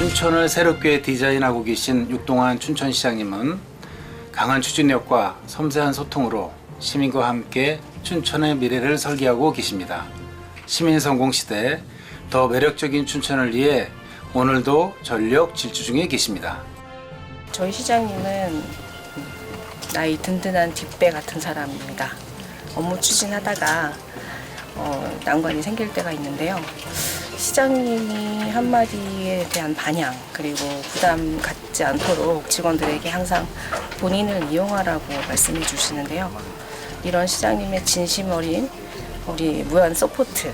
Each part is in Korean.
춘천을 새롭게 디자인하고 계신 육동환 춘천시장님은 강한 추진력과 섬세한 소통으로 시민과 함께 춘천의 미래를 설계하고 계십니다. 시민 성공 시대 더 매력적인 춘천을 위해 오늘도 전력 질주 중에 계십니다. 저희 시장님은 나이 든든한 뒷배 같은 사람입니다. 업무 추진하다가 난관이 생길 때가 있는데요. 시장님이 한마디에 대한 반향 그리고 부담 갖지 않도록 직원들에게 항상 본인을 이용하라고 말씀해 주시는데요. 이런 시장님의 진심 어린 우리 무한 서포트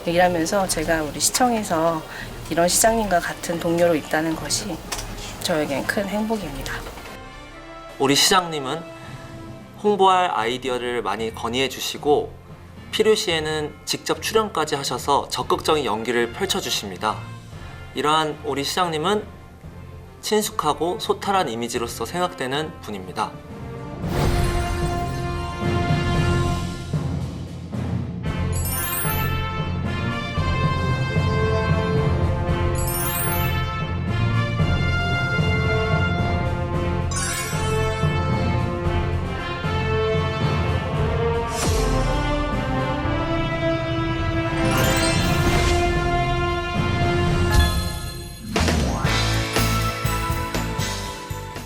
일하면서 제가 우리 시청에서 이런 시장님과 같은 동료로 있다는 것이 저에겐 큰 행복입니다. 우리 시장님은 홍보할 아이디어를 많이 건의해 주시고 필요시에는 직접 출연까지 하셔서 적극적인 연기를 펼쳐주십니다. 이러한 우리 시장님은 친숙하고 소탈한 이미지로서 생각되는 분입니다.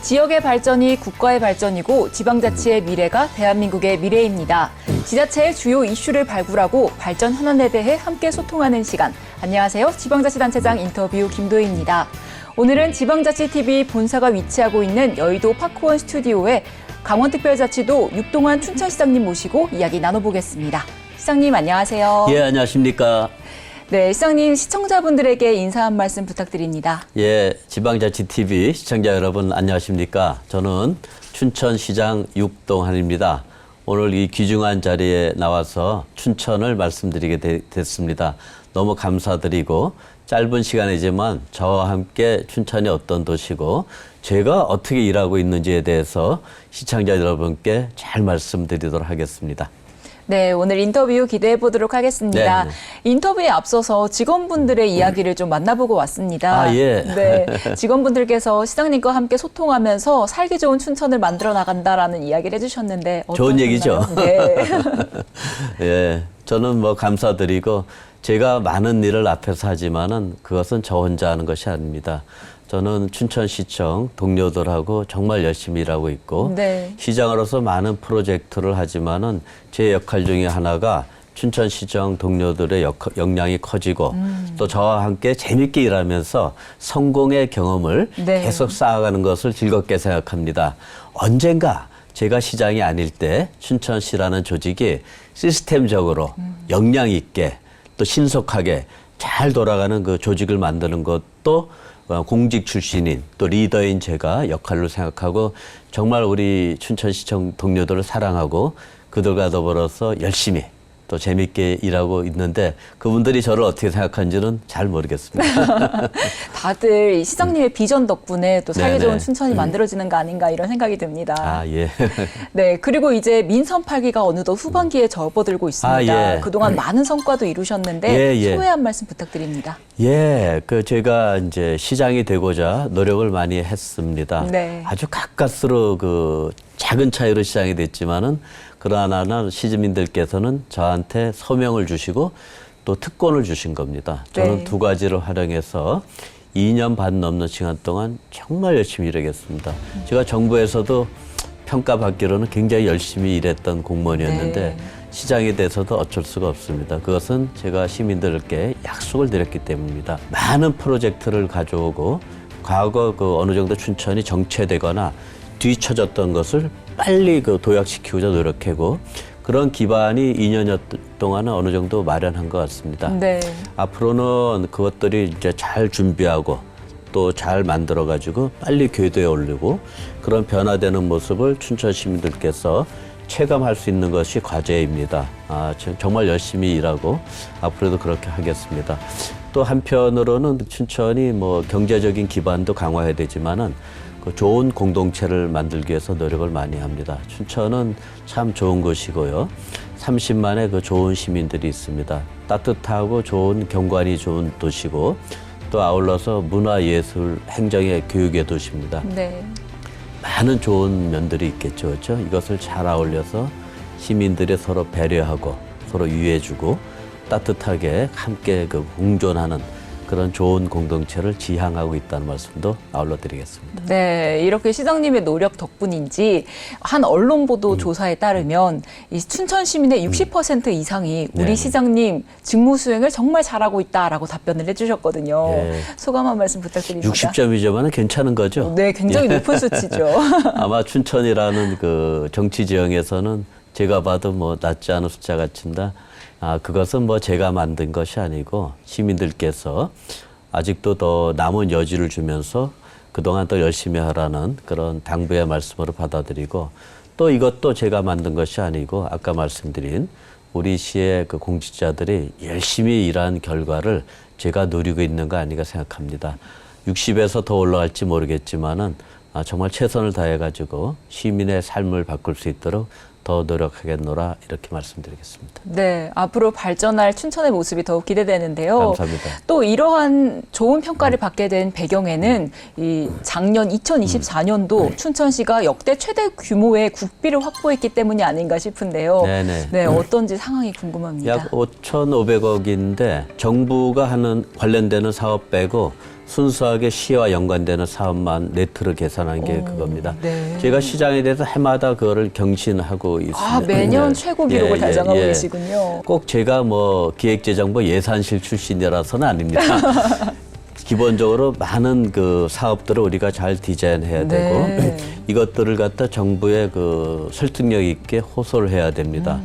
지역의 발전이 국가의 발전이고 지방자치의 미래가 대한민국의 미래입니다. 지자체의 주요 이슈를 발굴하고 발전 현안에 대해 함께 소통하는 시간. 안녕하세요. 지방자치단체장 인터뷰 김도희입니다. 오늘은 지방자치TV 본사가 위치하고 있는 여의도 파크원 스튜디오에 강원특별자치도 육동환 춘천시장님 모시고 이야기 나눠보겠습니다. 시장님 안녕하세요. 예, 안녕하십니까. 네, 시장님 시청자분들에게 인사 한 말씀 부탁드립니다. 예, 지방자치TV 시청자 여러분 안녕하십니까. 저는 춘천시장 육동환입니다. 오늘 이 귀중한 자리에 나와서 춘천을 말씀드리게 됐습니다. 너무 감사드리고 짧은 시간이지만 저와 함께 춘천이 어떤 도시고 제가 어떻게 일하고 있는지에 대해서 시청자 여러분께 잘 말씀드리도록 하겠습니다. 네, 오늘 인터뷰 기대해 보도록 하겠습니다. 네. 인터뷰에 앞서서 직원분들의 이야기를 좀 만나보고 왔습니다. 아, 예. 네, 직원분들께서 시장님과 함께 소통하면서 살기 좋은 춘천을 만들어 나간다라는 이야기를 해주셨는데 좋은 어떠셨나요? 얘기죠. 네. 예, 저는 뭐 감사드리고 제가 많은 일을 앞에서 하지만은 그것은 저 혼자 하는 것이 아닙니다. 저는 춘천시청 동료들하고 정말 열심히 일하고 있고 네. 시장으로서 많은 프로젝트를 하지만은 제 역할 중에 하나가 춘천시청 동료들의 역량이 커지고 또 저와 함께 재밌게 일하면서 성공의 경험을 네. 계속 쌓아가는 것을 즐겁게 생각합니다. 언젠가 제가 시장이 아닐 때 춘천시라는 조직이 시스템적으로 역량 있게 또 신속하게 잘 돌아가는 그 조직을 만드는 것도 공직 출신인 또 리더인 제가 역할로 생각하고 정말 우리 춘천시청 동료들을 사랑하고 그들과 더불어서 열심히 또 재밌게 일하고 있는데 그분들이 저를 어떻게 생각하는지는 잘 모르겠습니다. 다들 이 시장님의 비전 덕분에 또 살기 네네. 좋은 춘천이 만들어지는 거 아닌가 이런 생각이 듭니다. 아, 예. 네, 그리고 이제 민선 8기가 어느덧 후반기에 접어들고 있습니다. 아, 예. 그동안 많은 성과도 이루셨는데 예, 예. 소회 한 말씀 부탁드립니다. 예, 제가 이제 시장이 되고자 노력을 많이 했습니다. 네. 아주 가까스로 작은 차이로 시장이 됐지만은 그러나 시민들께서는 저한테 서명을 주시고 또 특권을 주신 겁니다. 저는 네. 두 가지를 활용해서 2년 반 넘는 시간 동안 정말 열심히 일하겠습니다. 제가 정부에서도 평가받기로는 굉장히 열심히 일했던 공무원이었는데 네. 시장에 대해서도 어쩔 수가 없습니다. 그것은 제가 시민들께 약속을 드렸기 때문입니다. 많은 프로젝트를 가져오고 과거 어느 정도 춘천이 정체되거나 뒤처졌던 것을 빨리 도약시키고자 노력하고 그런 기반이 2년여 동안은 어느 정도 마련한 것 같습니다. 네. 앞으로는 그것들이 이제 잘 준비하고 또 잘 만들어가지고 빨리 궤도에 올리고 그런 변화되는 모습을 춘천 시민들께서 체감할 수 있는 것이 과제입니다. 정말 열심히 일하고 앞으로도 그렇게 하겠습니다. 또 한편으로는 춘천이 경제적인 기반도 강화해야 되지만은 좋은 공동체를 만들기 위해서 노력을 많이 합니다. 춘천은 참 좋은 곳이고요. 30만의 좋은 시민들이 있습니다. 따뜻하고 좋은 경관이 좋은 도시고 또 아울러서 문화예술 행정의 교육의 도시입니다. 네. 많은 좋은 면들이 있겠죠. 그렇죠? 이것을 잘 아울려서 시민들이 서로 배려하고 서로 유해주고 따뜻하게 함께 그 공존하는 그런 좋은 공동체를 지향하고 있다는 말씀도 아울러 드리겠습니다. 네, 이렇게 시장님의 노력 덕분인지 한 언론 보도 조사에 따르면 이 춘천 시민의 60% 이상이 우리 네. 시장님 직무 수행을 정말 잘하고 있다라고 답변을 해주셨거든요. 네. 소감 한 말씀 부탁드립니다. 60점이지만 괜찮은 거죠? 네, 굉장히 높은 수치죠. 아마 춘천이라는 그 정치 지형에서는 제가 봐도 뭐 낮지 않은 숫자 같습니다. 그것은 뭐 제가 만든 것이 아니고 시민들께서 아직도 더 남은 여지를 주면서 그동안 더 열심히 하라는 그런 당부의 말씀으로 받아들이고 또 이것도 제가 만든 것이 아니고 아까 말씀드린 우리 시의 그 공직자들이 열심히 일한 결과를 제가 누리고 있는 거 아닌가 생각합니다. 60에서 더 올라갈지 모르겠지만은 정말 최선을 다해가지고 시민의 삶을 바꿀 수 있도록 더 노력하겠노라 이렇게 말씀드리겠습니다. 네, 앞으로 발전할 춘천의 모습이 더욱 기대되는데요. 감사합니다. 또 이러한 좋은 평가를 받게 된 배경에는 이 작년 2024년도 춘천시가 역대 최대 규모의 국비를 확보했기 때문이 아닌가 싶은데요. 네네. 네, 어떤지 상황이 궁금합니다. 약 5,500억인데 정부가 하는 관련되는 사업 빼고 순수하게 시와 연관되는 사업만 네트로 계산한 게 그겁니다. 네. 제가 시장에 대해서 해마다 그거를 경신하고 있습니다. 매년 네. 최고 기록을 달성하고 계시군요. 꼭 제가 뭐 기획재정부 예산실 출신이라서는 아닙니다. 기본적으로 많은 그 사업들을 우리가 잘 디자인해야 되고 네. 이것들을 갖다 정부에 그 설득력 있게 호소를 해야 됩니다.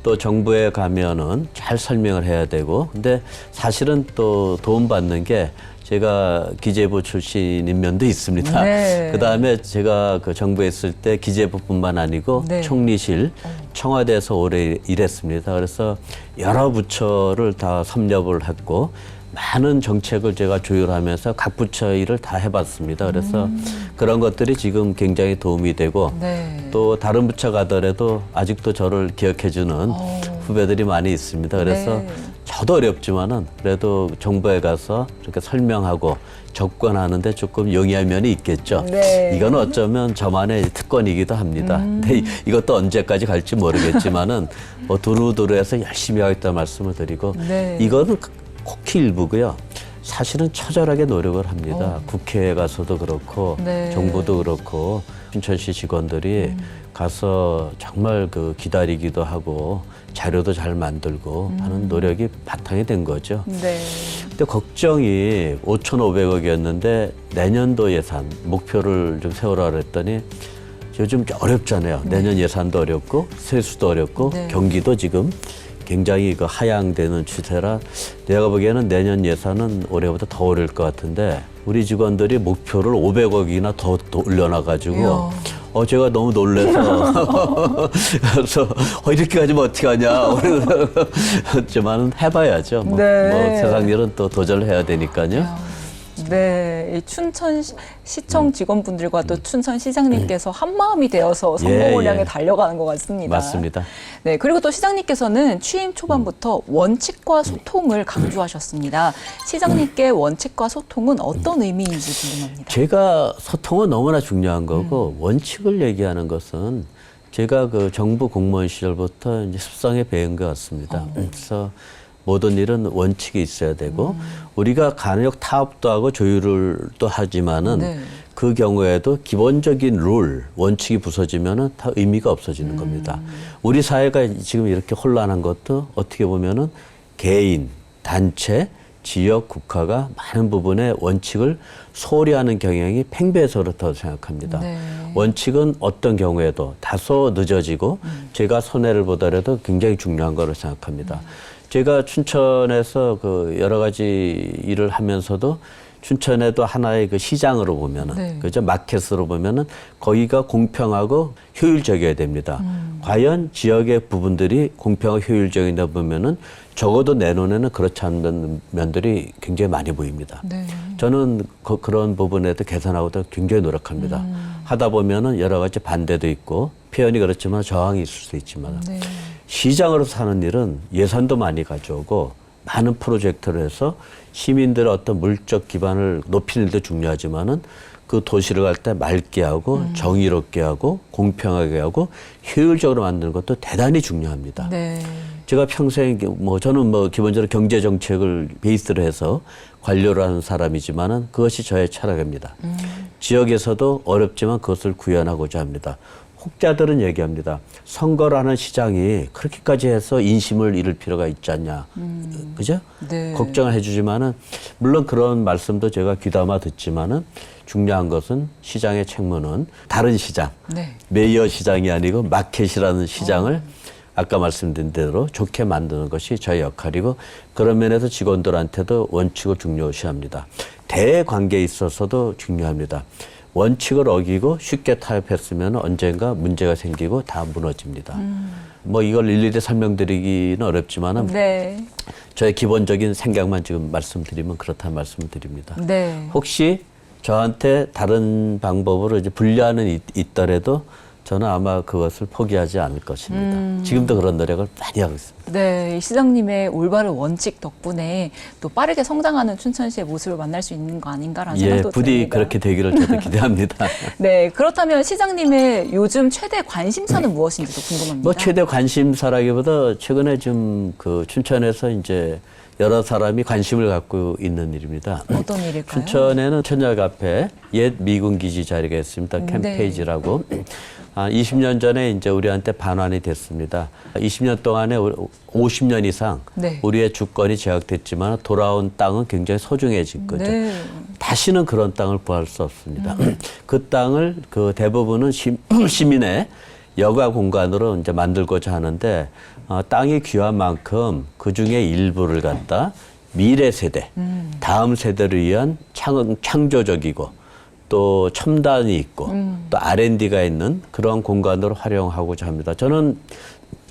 또 정부에 가면은 잘 설명을 해야 되고 근데 사실은 또 도움받는 게 제가 기재부 출신인 면도 있습니다. 네. 그다음에 제가 그 정부에 있을 때 기재부뿐만 아니고 네. 총리실, 청와대에서 오래 일했습니다. 그래서 여러 부처를 다 섭렵을 했고 많은 정책을 제가 조율하면서 각 부처 일을 다 해봤습니다. 그래서 그런 것들이 지금 굉장히 도움이 되고 네. 또 다른 부처 가더라도 아직도 저를 기억해주는 후배들이 많이 있습니다. 그래서 네. 저도 어렵지만은 그래도 정부에 가서 이렇게 설명하고 접근하는데 조금 용이한 면이 있겠죠. 네. 이건 어쩌면 저만의 특권이기도 합니다. 근데 이것도 언제까지 갈지 모르겠지만은 뭐 두루두루해서 열심히 하겠다는 말씀을 드리고 네. 이거는 국히 일부고요. 사실은 처절하게 노력을 합니다. 국회에 가서도 그렇고 네. 정부도 그렇고 춘천시 직원들이 가서 정말 그 기다리기도 하고 자료도 잘 만들고 하는 노력이 바탕이 된 거죠. 네. 근데 걱정이 5,500억이었는데 내년도 예산 목표를 좀 세우라 그랬더니 요즘 어렵잖아요. 내년 예산도 어렵고 세수도 어렵고 네. 경기도 지금 굉장히 그 하향되는 추세라 내가 보기에는 내년 예산은 올해보다 더 어려울 것 같은데 우리 직원들이 목표를 500억이나 더 올려놔가지고 제가 너무 놀라서 그래서 이렇게 가지면 어떡하냐 그랬지만 해봐야죠. 뭐 세상 일은 또 도전을 해야 되니까요. 네, 이 춘천 시청 직원분들과 또 춘천 시장님께서 한 마음이 되어서 성공을 향해 달려가는 것 같습니다. 맞습니다. 네, 그리고 또 시장님께서는 취임 초반부터 원칙과 소통을 강조하셨습니다. 시장님께 원칙과 소통은 어떤 의미인지 궁금합니다. 제가 소통은 너무나 중요한 거고 원칙을 얘기하는 것은 제가 그 정부 공무원 시절부터 이제 습성에 배운 것 같습니다. 그래서 모든 일은 원칙이 있어야 되고 우리가 간혹 타협도 하고 조율을 또 하지만은 네. 그 경우에도 기본적인 룰, 원칙이 부서지면은 다 의미가 없어지는 겁니다. 우리 사회가 지금 이렇게 혼란한 것도 어떻게 보면은 개인, 단체, 지역, 국가가 많은 부분에 원칙을 소홀히 하는 경향이 팽배해서 그렇다고 생각합니다. 네. 원칙은 어떤 경우에도 다소 늦어지고 제가 손해를 보더라도 굉장히 중요한 거로 생각합니다. 제가 춘천에서 그 여러 가지 일을 하면서도 춘천에도 하나의 그 시장으로 보면은, 네. 그죠? 마켓으로 보면은 거기가 공평하고 효율적이어야 됩니다. 과연 지역의 부분들이 공평하고 효율적이다 보면은 적어도 내 눈에는 그렇지 않는 면들이 굉장히 많이 보입니다. 네. 저는 그런 부분에도 개선하고도 굉장히 노력합니다. 하다 보면은 여러 가지 반대도 있고 표현이 그렇지만 저항이 있을 수 있지만 네. 시장으로서 하는 일은 예산도 많이 가져오고 많은 프로젝트를 해서 시민들의 어떤 물적 기반을 높이는 데 중요하지만은 그 도시를 갈 때 맑게 하고 정의롭게 하고 공평하게 하고 효율적으로 만드는 것도 대단히 중요합니다. 네. 제가 평생 저는 기본적으로 경제 정책을 베이스로 해서 관료를 하는 사람이지만은 그것이 저의 철학입니다. 지역에서도 어렵지만 그것을 구현하고자 합니다. 혹자들은 얘기합니다. 선거를 하는 시장이 그렇게까지 해서 인심을 잃을 필요가 있지 않냐. 그죠? 네. 걱정을 해주지만은 물론 그런 말씀도 제가 귀담아 듣지만은 중요한 것은 시장의 책무는 다른 시장, 네. 메이어 시장이 아니고 마켓이라는 시장을 아까 말씀드린 대로 좋게 만드는 것이 저의 역할이고 그런 면에서 직원들한테도 원칙을 중요시합니다. 대관계에 있어서도 중요합니다. 원칙을 어기고 쉽게 타협했으면 언젠가 문제가 생기고 다 무너집니다. 이걸 일일이 설명드리기는 어렵지만은 네. 저의 기본적인 생각만 지금 말씀드리면 그렇다는 말씀을 드립니다. 네. 혹시 저한테 다른 방법으로 이제 분리하는 있더라도 저는 아마 그것을 포기하지 않을 것입니다. 지금도 그런 노력을 많이 하고 있습니다. 네, 이 시장님의 올바른 원칙 덕분에 또 빠르게 성장하는 춘천시의 모습을 만날 수 있는 거 아닌가라는 생각도 부디 듭니다. 그렇게 되기를 저도 기대합니다. 네, 그렇다면 시장님의 요즘 최대 관심사는 무엇인지도 궁금합니다. 최대 관심사라기보다 최근에 좀 그 춘천에서 이제 여러 사람이 관심을 갖고 있는 일입니다. 어떤 일일까요? 춘천에는 천녀 카페 옛 미군 기지 자리가 있습니다. 캠페이지라고. 20년 전에 이제 우리한테 반환이 됐습니다. 20년 동안에 50년 이상 네. 우리의 주권이 제약됐지만 돌아온 땅은 굉장히 소중해진 거죠. 네. 다시는 그런 땅을 구할 수 없습니다. 그 땅을 그 대부분은 시민의 여가 공간으로 이제 만들고자 하는데 땅이 귀한 만큼 그 중에 일부를 갖다 미래 세대, 다음 세대를 위한 창조적이고 또 첨단이 있고 또 R&D가 있는 그런 공간으로 활용하고자 합니다. 저는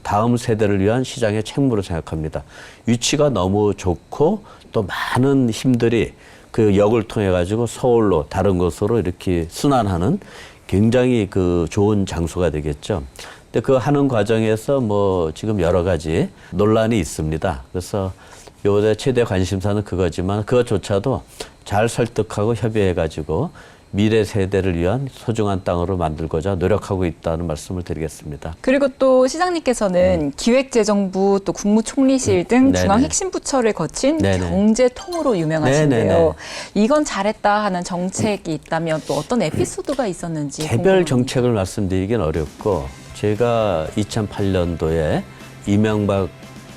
다음 세대를 위한 시장의 책무로 생각합니다. 위치가 너무 좋고 또 많은 힘들이 그 역을 통해 가지고 서울로 다른 곳으로 이렇게 순환하는 굉장히 그 좋은 장소가 되겠죠. 근데 그 하는 과정에서 지금 여러 가지 논란이 있습니다. 그래서 요새 최대 관심사는 그거지만 그것조차도 잘 설득하고 협의해 가지고 미래 세대를 위한 소중한 땅으로 만들고자 노력하고 있다는 말씀을 드리겠습니다. 그리고 또 시장님께서는 기획재정부 또 국무총리실 등 네네. 중앙 핵심 부처를 거친 네네. 경제통으로 유명하신데요. 네네네. 이건 잘했다 하는 정책이 있다면 또 어떤 에피소드가 있었는지 개별 궁금합니다. 정책을 말씀드리긴 어렵고 제가 2008년도에 이명박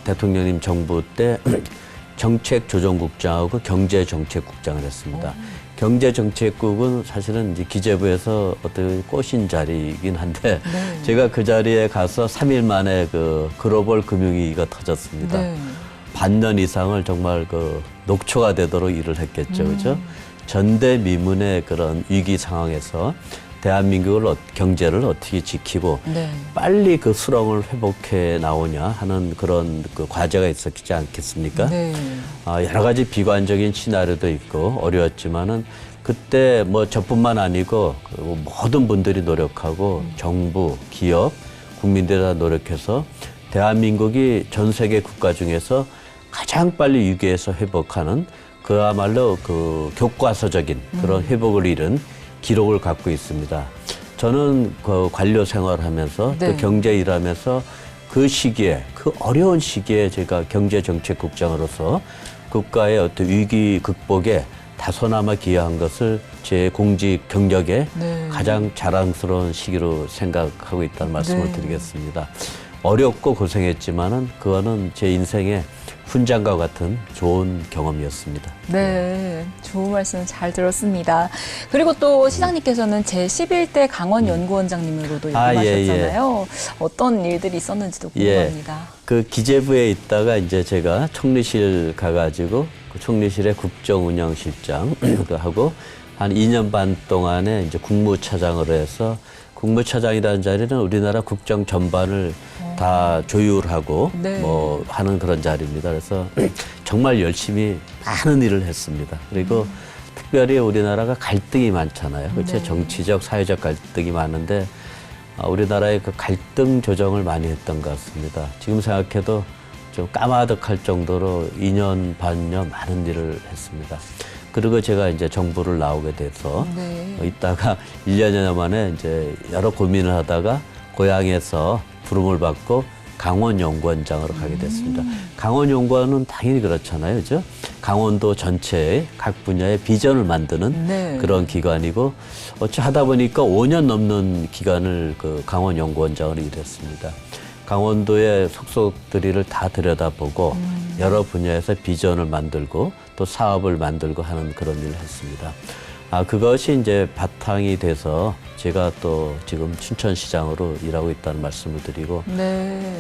대통령님 정부 때 정책조정국장하고 경제정책국장을 했습니다. 경제정책국은 사실은 이제 기재부에서 어떻게 꼬신 자리이긴 한데 네. 제가 그 자리에 가서 3일 만에 그 글로벌 금융위기가 터졌습니다. 네. 반년 이상을 정말 그 녹초가 되도록 일을 했겠죠. 그죠? 전대미문의 그런 위기 상황에서 대한민국을 경제를 어떻게 지키고 네. 빨리 그 수렁을 회복해 나오냐 하는 그런 그 과제가 있었지 않겠습니까? 네. 여러 가지 비관적인 시나리오도 있고 어려웠지만은 그때 저뿐만 아니고 모든 분들이 노력하고 정부, 기업, 국민들이 다 노력해서 대한민국이 전 세계 국가 중에서 가장 빨리 위기에서 회복하는 그야말로 그 교과서적인 그런 회복을 이룬 기록을 갖고 있습니다. 저는 그 관료 생활하면서 네. 또 경제 일하면서 그 시기에 그 어려운 시기에 제가 경제정책국장으로서 국가의 어떤 위기 극복에 다소나마 기여한 것을 제 공직 경력에 네. 가장 자랑스러운 시기로 생각하고 있다는 말씀을 네. 드리겠습니다. 어렵고 고생했지만은 그거는 제 인생의 훈장과 같은 좋은 경험이었습니다. 네, 좋은 말씀 잘 들었습니다. 그리고 또 시장님께서는 제11대 강원연구원장님으로도 역임하셨잖아요. 어떤 일들이 있었는지도 궁금합니다. 그 기재부에 있다가 이제 제가 총리실 가가지고 그 총리실의 국정운영실장도 하고 한 2년 반 동안에 이제 국무차장으로 해서 국무차장이라는 자리는 우리나라 국정 전반을 다 조율하고 네. 하는 그런 자리입니다. 그래서 정말 열심히 많은 일을 했습니다. 그리고 특별히 우리나라가 갈등이 많잖아요. 그렇죠? 네. 정치적, 사회적 갈등이 많은데 우리나라의 그 갈등 조정을 많이 했던 것 같습니다. 지금 생각해도 좀 까마득할 정도로 2년 반여 많은 일을 했습니다. 그리고 제가 이제 정부를 나오게 돼서 있다가 1년여 만에 이제 여러 고민을 하다가 고향에서 부름을 받고 강원연구원장으로 가게 됐습니다. 강원연구원은 당연히 그렇잖아요, 그죠? 강원도 전체의 각 분야의 비전을 만드는 그런 기관이고 어찌 하다 보니까 5년 넘는 기간을 그 강원연구원장으로 일했습니다. 강원도의 속속들이를 다 들여다보고 여러 분야에서 비전을 만들고 또 사업을 만들고 하는 그런 일을 했습니다. 그것이 이제 바탕이 돼서 제가 또 지금 춘천시장으로 일하고 있다는 말씀을 드리고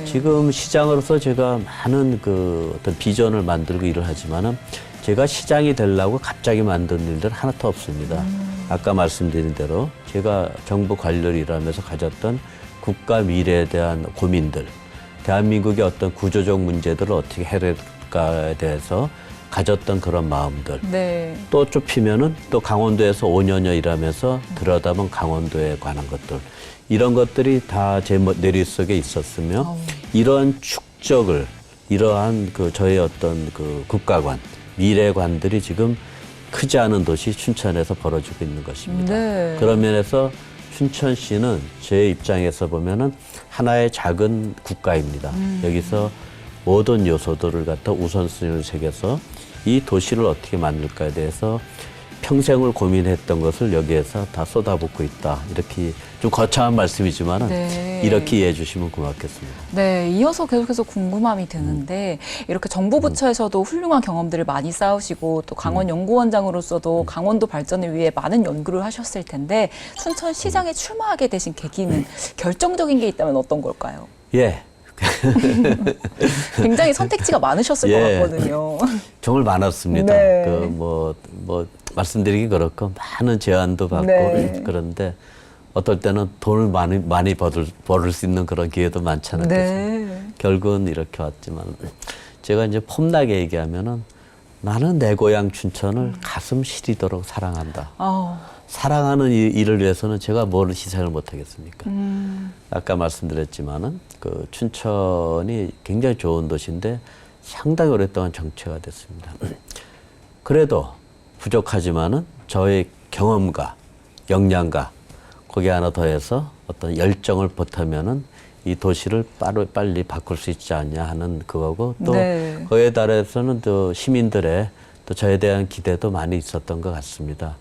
지금 시장으로서 제가 많은 그 어떤 비전을 만들고 일을 하지만은 제가 시장이 되려고 갑자기 만든 일들 하나도 없습니다. 아까 말씀드린 대로 제가 정부 관료를 일하면서 가졌던 국가 미래에 대한 고민들, 대한민국의 어떤 구조적 문제들을 어떻게 해결할까에 대해서 가졌던 그런 마음들. 또 좁히면은 또 강원도에서 5년여 일하면서 들여다본 강원도에 관한 것들. 이런 것들이 다 제 머릿속에 있었으며 이러한 축적을 이러한 그 저의 어떤 그 국가관, 미래관들이 지금 크지 않은 도시 춘천에서 벌어지고 있는 것입니다. 그런 면에서 춘천시는 제 입장에서 보면은 하나의 작은 국가입니다. 여기서 모든 요소들을 갖다 우선순위를 새겨서 이 도시를 어떻게 만들까에 대해서 평생을 고민했던 것을 여기에서 다 쏟아붓고 있다. 이렇게 좀 거창한 말씀이지만은 이렇게 이해해 주시면 고맙겠습니다. 네, 이어서 계속해서 궁금함이 드는데 이렇게 정부 부처에서도 훌륭한 경험들을 많이 쌓으시고 또 강원연구원장으로서도 강원도 발전을 위해 많은 연구를 하셨을 텐데 춘천시장에 출마하게 되신 계기는 결정적인 게 있다면 어떤 걸까요? 예. 굉장히 선택지가 많으셨을 것 같거든요. 정말 많았습니다. 말씀드리기 그렇고 많은 제안도 받고 그런데 어떨 때는 돈을 많이 벌을 수 있는 그런 기회도 많지 않았겠습니까? 결국은 이렇게 왔지만 제가 이제 폼나게 얘기하면은 나는 내 고향 춘천을 가슴 시리도록 사랑한다. 사랑하는 일을 위해서는 제가 뭘 희생을 못 하겠습니까? 아까 말씀드렸지만은 그 춘천이 굉장히 좋은 도시인데 상당히 오랫동안 정체가 됐습니다. 그래도 부족하지만은 저의 경험과 역량과 거기에 하나 더해서 어떤 열정을 보태면은 이 도시를 빨리 바꿀 수 있지 않냐 하는 그거고 또 거기에 따라서는 또 시민들의 또 저에 대한 기대도 많이 있었던 것 같습니다.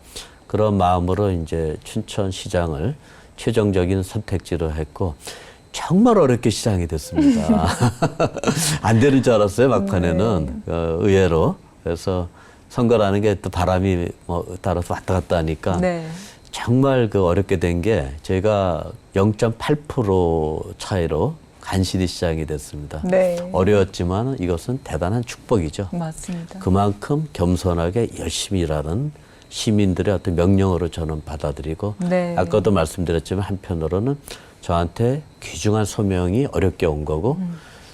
그런 마음으로 이제 춘천시장을 최종적인 선택지로 했고 정말 어렵게 시장이 됐습니다. 안 되는 줄 알았어요, 막판에는. 의외로. 그래서 선거라는 게 또 바람이 따라서 왔다 갔다 하니까 정말 그 어렵게 된 게 제가 0.8% 차이로 간신히 시장이 됐습니다. 어려웠지만 이것은 대단한 축복이죠. 맞습니다. 그만큼 겸손하게 열심히 일하는 시민들의 어떤 명령으로 저는 받아들이고 아까도 말씀드렸지만 한편으로는 저한테 귀중한 소명이 어렵게 온 거고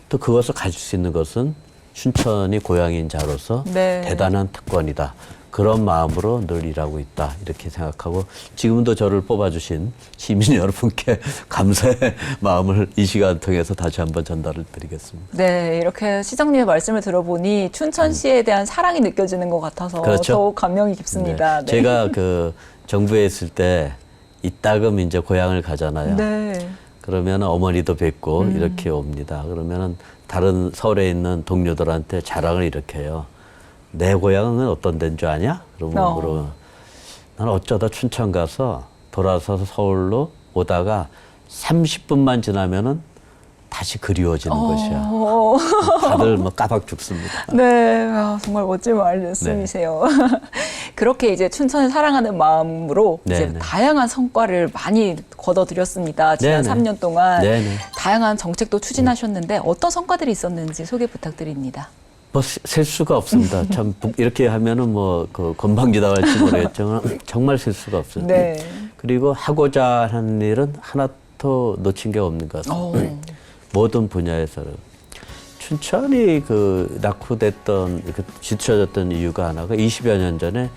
또 그것을 가질 수 있는 것은 춘천이 고향인 자로서 대단한 특권이다. 그런 마음으로 늘 일하고 있다. 이렇게 생각하고 지금도 저를 뽑아주신 시민 여러분께 감사의 마음을 이 시간 통해서 다시 한번 전달을 드리겠습니다. 네, 이렇게 시장님의 말씀을 들어보니 춘천시에 대한 사랑이 느껴지는 것 같아서 더욱 감명이 깊습니다. 제가 그 정부에 있을 때 이따금 이제 고향을 가잖아요. 그러면 어머니도 뵙고 이렇게 옵니다. 그러면은 다른 서울에 있는 동료들한테 자랑을 이렇게 해요. 내 고향은 어떤 데인 줄 아냐? 그러면 물어보면 나는 어쩌다 춘천 가서 돌아서서 서울로 오다가 30분만 지나면은 다시 그리워지는 것이야. 다들 뭐 까박 죽습니다. 정말 멋진 말씀이세요. 그렇게 이제 춘천을 사랑하는 마음으로 이제 다양한 성과를 많이 거둬들였습니다. 지난 3년 동안 다양한 정책도 추진하셨는데 어떤 성과들이 있었는지 소개 부탁드립니다. 셀 수가 없습니다. 참 이렇게 하면은 그 건방지다고 할지 모르겠지만 정말 셀 수가 없어요. 그리고 하고자 하는 일은 하나도 놓친 게 없는 것 같습니다. 모든 분야에서는 춘천이 그 낙후됐던, 뒤처졌던 이유가 하나가 20여 년 전에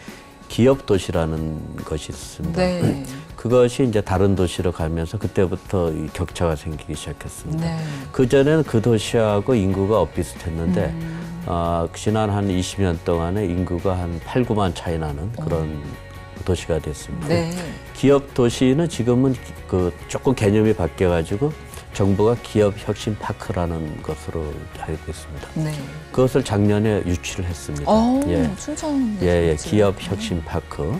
기업 도시라는 것이 있습니다. 네. 그것이 이제 다른 도시로 가면서 그때부터 이 격차가 생기기 시작했습니다. 네. 그전에는 그 도시하고 인구가 엇비슷했는데 지난 한 20년 동안에 인구가 한 8, 9만 차이 나는 그런 도시가 됐습니다. 네. 기업 도시는 지금은 그 조금 개념이 바뀌어가지고 정부가 기업 혁신 파크라는 것으로 알고 있습니다. 네. 그것을 작년에 유치를 했습니다. 춘천. 예, 기업 혁신 파크.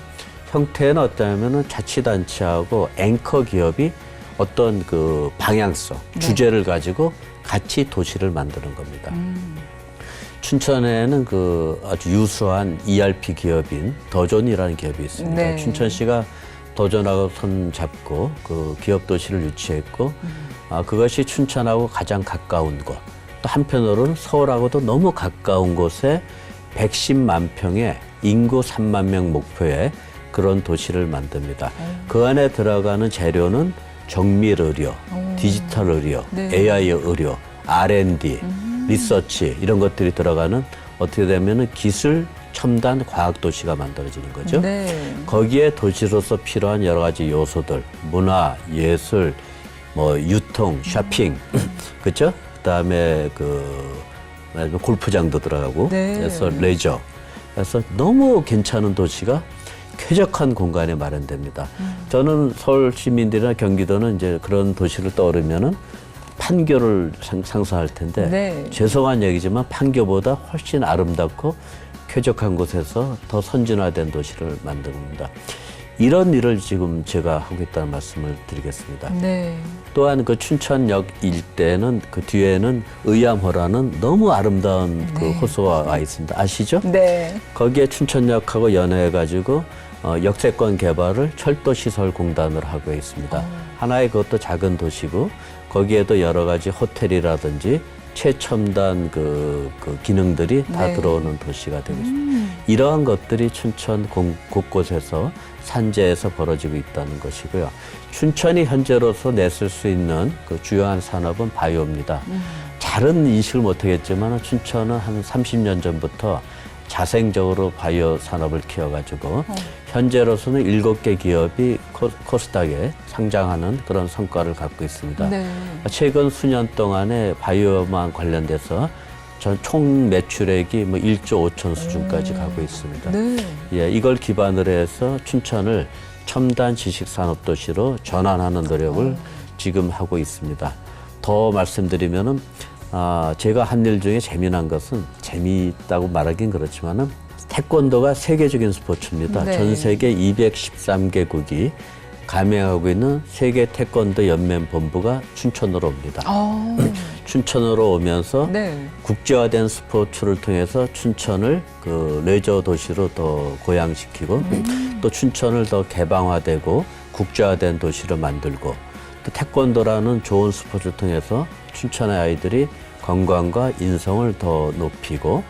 형태는 어떠냐면은 자치단체하고 앵커 기업이 어떤 그 방향성, 주제를 가지고 같이 도시를 만드는 겁니다. 춘천에는 그 아주 유수한 ERP 기업인 더존이라는 기업이 있습니다. 네. 춘천시가 더존하고 손 잡고 그 기업 도시를 유치했고, 그것이 춘천하고 가장 가까운 곳. 또 한편으로는 서울하고도 너무 가까운 곳에 110만 평의 인구 3만 명 목표의 그런 도시를 만듭니다. 그 안에 들어가는 재료는 정밀 의료, 디지털 의료, 네. AI 의료, R&D, 리서치 이런 것들이 들어가는 어떻게 되면은 기술 첨단 과학 도시가 만들어지는 거죠. 네. 거기에 도시로서 필요한 여러 가지 요소들, 문화, 예술, 뭐 유통, 쇼핑, 그렇죠? 그다음에 골프장도 들어가고, 네. 그래서 레저, 그래서 너무 괜찮은 도시가 쾌적한 공간에 마련됩니다. 저는 서울 시민들이나 경기도는 이제 그런 도시를 떠오르면은 판교를 상상할 텐데 네. 죄송한 얘기지만 판교보다 훨씬 아름답고 쾌적한 곳에서 더 선진화된 도시를 만듭니다. 이런 일을 지금 제가 하고 있다는 말씀을 드리겠습니다. 네. 또한 그 춘천역 일대는 그 뒤에는 의암호라는 너무 아름다운 그 호수가 와 있습니다. 아시죠? 네. 거기에 춘천역하고 연회해가지고 역세권 개발을 철도시설공단으로 하고 있습니다. 하나의 그것도 작은 도시고 거기에도 여러 가지 호텔이라든지 최첨단 그 기능들이 다 네. 들어오는 도시가 되고 있습니다. 이러한 것들이 춘천 곳곳에서 산재에서 벌어지고 있다는 것이고요. 춘천이 현재로서 냈을 수 있는 그 주요한 산업은 바이오입니다. 잘은 인식을 못하겠지만 춘천은 한 30년 전부터 자생적으로 바이오 산업을 키워가지고 현재로서는 7개 기업이 코스닥에 상장하는 그런 성과를 갖고 있습니다. 네. 최근 수년 동안에 바이오만 관련돼서 총 매출액이 뭐 1조 5천 수준까지 가고 있습니다. 네. 예, 이걸 기반으로 해서 춘천을 첨단 지식 산업 도시로 전환하는 노력을 지금 하고 있습니다. 더 말씀드리면은 제가 한 일 중에 재미난 것은 재미있다고 말하긴 그렇지만은 태권도가 세계적인 스포츠입니다. 네. 전 세계 213개국이 가맹하고 있는 세계 태권도 연맹 본부가 춘천으로 옵니다. 춘천으로 오면서 네. 국제화된 스포츠를 통해서 춘천을 그 레저 도시로 더 고양시키고 또 춘천을 더 개방화되고 국제화된 도시로 만들고 또 태권도라는 좋은 스포츠를 통해서 춘천의 아이들이 건강과 인성을 더 높이고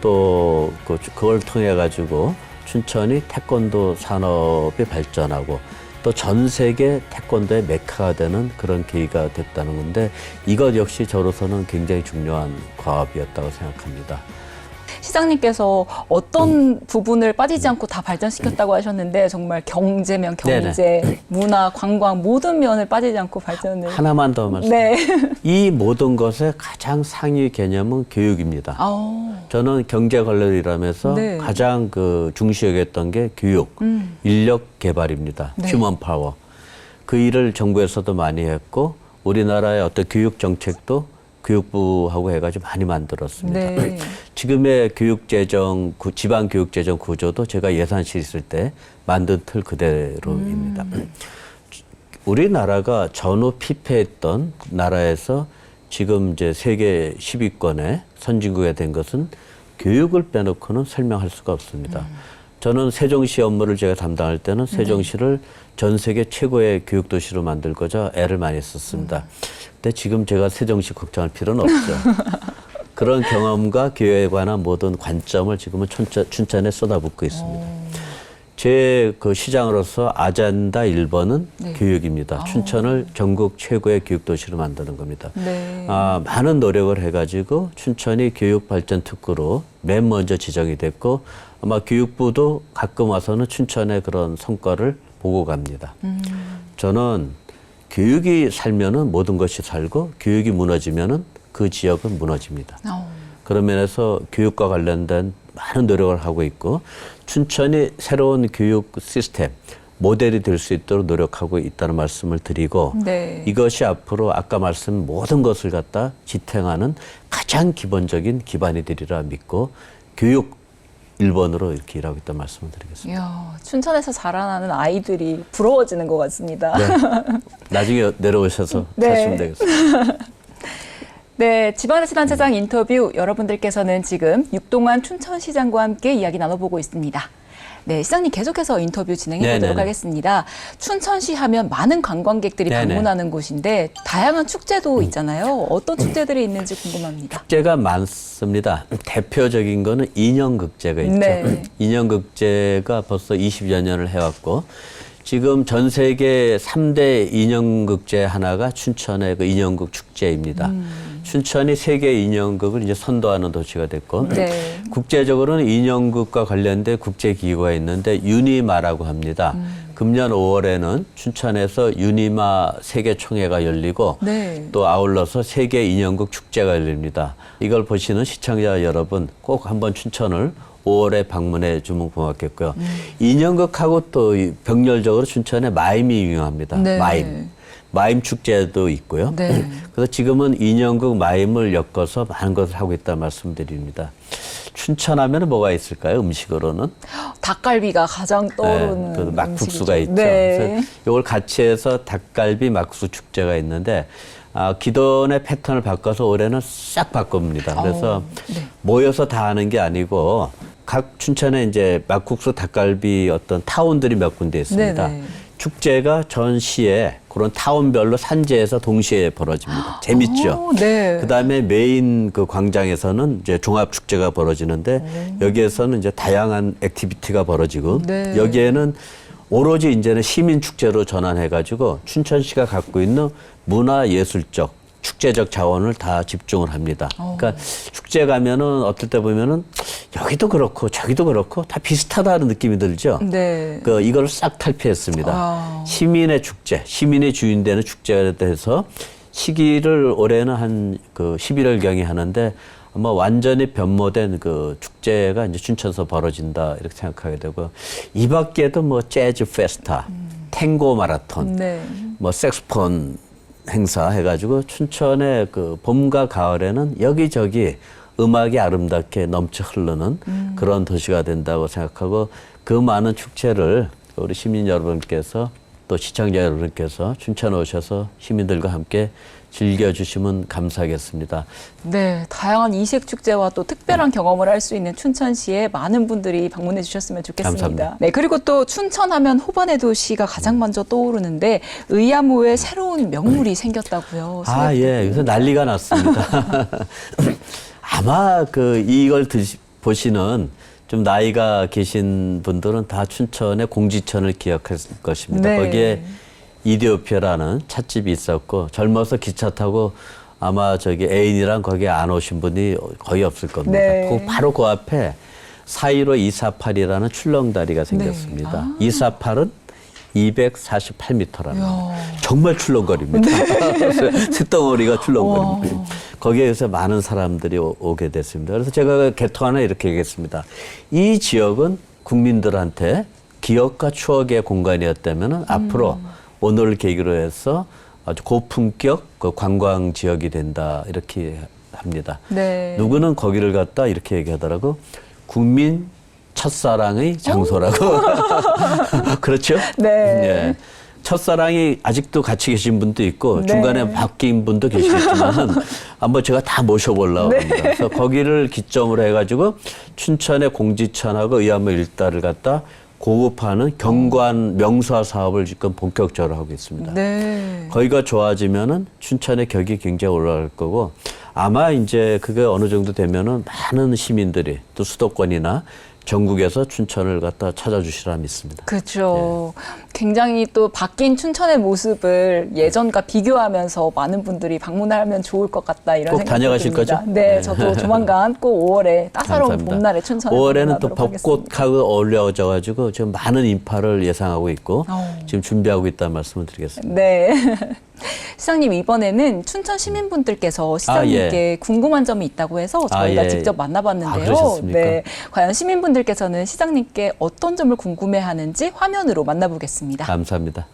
또 그걸 통해 가지고 춘천이 태권도 산업이 발전하고 또 전 세계 태권도의 메카가 되는 그런 계기가 됐다는 건데 이것 역시 저로서는 굉장히 중요한 과업이었다고 생각합니다. 시장님께서 어떤 부분을 빠지지 않고 다 발전시켰다고 하셨는데 정말 경제면 경제, 문화, 관광 모든 면을 빠지지 않고 발전을. 하나만 더 말씀. 네. 이 모든 것의 가장 상위 개념은 교육입니다. 저는 경제 관련 일하면서 네. 가장 중시 여겼던 게 교육, 인력 개발입니다. 네. 휴먼 파워. 그 일을 정부에서도 많이 했고 우리나라의 어떤 교육 정책도 교육부하고 해가지고 많이 만들었습니다. 네. 지금의 교육재정, 지방교육재정 구조도 제가 예산실 있을 때 만든 틀 그대로입니다. 우리나라가 전후 피폐했던 나라에서 지금 이제 세계 10위권에 선진국에 된 것은 교육을 빼놓고는 설명할 수가 없습니다. 저는 세종시 업무를 제가 담당할 때는 세종시를 전 세계 최고의 교육도시로 만들고자 애를 많이 썼습니다. 근데 지금 제가 세종시 걱정할 필요는 없죠. 그런 경험과 교육에 관한 모든 관점을 지금은 춘천에 쏟아붓고 있습니다. 제 그 시장으로서 아젠다 1번은 네. 교육입니다. 춘천을 전국 최고의 교육도시로 만드는 겁니다. 네. 많은 노력을 해가지고 춘천이 교육발전 특구로 맨 먼저 지정이 됐고 아마 교육부도 가끔 와서는 춘천의 그런 성과를 보고 갑니다. 저는 교육이 살면은 모든 것이 살고 교육이 무너지면은 그 지역은 무너집니다. 그런 면에서 교육과 관련된 많은 노력을 하고 있고 춘천이 새로운 교육 시스템, 모델이 될 수 있도록 노력하고 있다는 말씀을 드리고 네. 이것이 앞으로 아까 말씀 모든 것을 갖다 지탱하는 가장 기본적인 기반이 되리라 믿고 교육 1번으로 이렇게 일하고 있다는 말씀을 드리겠습니다. 이야, 춘천에서 자라나는 아이들이 부러워지는 것 같습니다. 네. 나중에 내려오셔서 네. 하시면 되겠습니다. 네, 지방자치단체장 인터뷰 여러분들께서는 지금 육동환 춘천시장과 함께 이야기 나눠보고 있습니다. 네, 시장님 계속해서 인터뷰 진행해 보도록 네네네. 하겠습니다. 춘천시 하면 많은 관광객들이 네네. 방문하는 곳인데 다양한 축제도 있잖아요. 어떤 축제들이 있는지 궁금합니다. 축제가 많습니다. 대표적인 거는 인형극제가 있죠. 네. 인형극제가 벌써 20여 년을 해왔고 지금 전 세계 3대 인형극제 하나가 춘천의 그 인형극 축제입니다. 춘천이 세계 인형극을 이제 선도하는 도시가 됐고 네. 국제적으로는 인형극과 관련된 국제기구가 있는데 유니마라고 합니다. 금년 5월에는 춘천에서 유니마 세계총회가 열리고 네. 또 아울러서 세계 인형극 축제가 열립니다. 이걸 보시는 시청자 여러분 꼭 한번 춘천을 5월에 방문해 주면 고맙겠고요. 인형극하고 또 병렬적으로 춘천에 마임이 유명합니다. 네. 마임 축제도 있고요. 네. 그래서 지금은 인형극 마임을 엮어서 많은 것을 하고 있다 말씀드립니다. 춘천하면 뭐가 있을까요? 음식으로는 닭갈비가 가장 떠오르는 그 막국수가 음식이죠. 있죠. 네. 그래서 이걸 같이 해서 닭갈비 막국수 축제가 있는데 기존의 패턴을 바꿔서 올해는 싹 바꿉니다. 그래서 네. 모여서 다 하는 게 아니고 각 춘천에 이제 막국수 닭갈비 어떤 타운들이 몇 군데 있습니다. 네네. 축제가 전 시에 그런 타운별로 산지에서 동시에 벌어집니다. 재밌죠? 네. 그다음에 메인 그 광장에서는 이제 종합 축제가 벌어지는데 여기에서는 이제 다양한 액티비티가 벌어지고 네. 여기에는 오로지 이제는 시민 축제로 전환해 가지고 춘천시가 갖고 있는 문화 예술적 축제적 자원을 다 집중을 합니다. 그러니까 축제 가면은 어떨 때 보면은 여기도 그렇고 저기도 그렇고 다 비슷하다는 느낌이 들죠. 네. 이걸 싹 탈피했습니다. 아. 시민의 축제, 시민의 주인되는 축제에 대해서 시기를 올해는 한 그 11월경에 하는데 아마 완전히 변모된 그 축제가 이제 춘천에서 벌어진다 이렇게 생각하게 되고 이 밖에도 뭐 재즈 페스타, 탱고 마라톤, 네. 뭐 색소폰 행사 해가지고 춘천의 그 봄과 가을에는 여기저기 음악이 아름답게 넘쳐 흐르는 그런 도시가 된다고 생각하고 그 많은 축제를 우리 시민 여러분께서 또 시청자 여러분께서 춘천에 오셔서 시민들과 함께 즐겨주시면 감사하겠습니다. 네, 다양한 이색 축제와 또 특별한 경험을 할 수 있는 춘천시에 많은 분들이 방문해 주셨으면 좋겠습니다. 감사합니다. 네, 그리고 또 춘천하면 호반의 도시가 가장 먼저 떠오르는데 의암호에 새로운 명물이 생겼다고요. 예, 요새 난리가 났습니다. 아마 이걸 보시는 좀 나이가 계신 분들은 다 춘천의 공지천을 기억했을 것입니다. 네. 거기에 이디오피아라는 찻집이 있었고 젊어서 기차 타고 아마 애인이랑 거기에 안 오신 분이 거의 없을 겁니다. 네. 바로 그 앞에 415 248이라는 출렁다리가 생겼습니다. 248은 248m랍니다. 정말 출렁거립니다. 쇳덩어리가 출렁거립니다. 거기에서 많은 사람들이 오게 됐습니다. 그래서 제가 개통 하나 이렇게 얘기했습니다. 이 지역은 국민들한테 기억과 추억의 공간이었다면 앞으로 오늘을 계기로 해서 아주 고품격 관광 지역이 된다 이렇게 합니다. 네. 누구는 거기를 갖다 이렇게 얘기하더라고. 국민 첫사랑의 장소라고. 그렇죠? 네. 예. 첫사랑이 아직도 같이 계신 분도 있고 네. 중간에 바뀐 분도 계시겠지만 한번 제가 다 모셔보려고 네. 합니다. 그래서 거기를 기점으로 해가지고 춘천의 공지천하고 의암호 일대를 갖다 고급화하는 경관 명소화 사업을 지금 본격적으로 하고 있습니다. 네. 거기가 좋아지면은 춘천의 격이 굉장히 올라갈 거고 아마 이제 그게 어느 정도 되면은 많은 시민들이 또 수도권이나 전국에서 춘천을 갖다 찾아주시라 믿습니다. 그렇죠. 굉장히 또 바뀐 춘천의 모습을 예전과 비교하면서 많은 분들이 방문하면 좋을 것 같다 이런 꼭 생각이 다녀가실 듭니다. 거죠? 네, 네. 저도 조만간 꼭 5월에 따사로운 감사합니다. 봄날에 춘천에 5월에는 또 방문하도록 하겠습니다. 벚꽃하고 어울려져 가지고 지금 많은 인파를 예상하고 있고 지금 준비하고 있다는 말씀을 드리겠습니다. 네. 시장님 이번에는 춘천 시민분들께서 시장님께 궁금한 점이 있다고 해서 저희가 예. 직접 만나봤는데요. 그러셨습니까? 네, 과연 시민분들께서는 시장님께 어떤 점을 궁금해하는지 화면으로 만나보겠습니다. 감사합니다.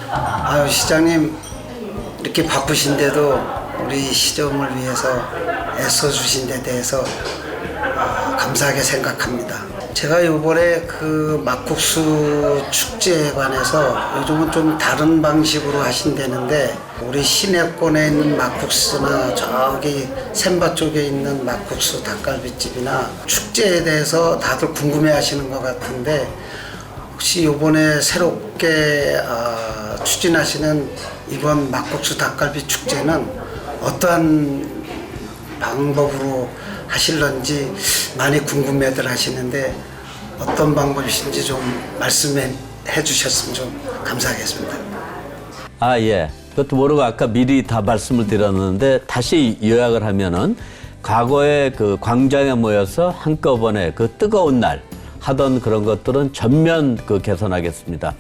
아유 시장님 이렇게 바쁘신데도 우리 시점을 위해서 애써주신 데 대해서 감사하게 생각합니다. 제가 이번에 그 막국수 축제에 관해서 요즘은 좀 다른 방식으로 하신다는데 우리 시내권에 있는 막국수나 저기 샘바 쪽에 있는 막국수 닭갈비집이나 축제에 대해서 다들 궁금해하시는 것 같은데 혹시 이번에 새롭게 추진하시는 이번 막국수 닭갈비 축제는 어떠한 방법으로 하실런지 많이 궁금해들 하시는데 어떤 방법이신지 좀 말씀해 주셨으면 좀 감사하겠습니다. 예. 그것도 모르고 아까 미리 다 말씀을 드렸는데 다시 요약을 하면은 과거에 그 광장에 모여서 한꺼번에 그 뜨거운 날 하던 그런 것들은 전면 그 개선하겠습니다.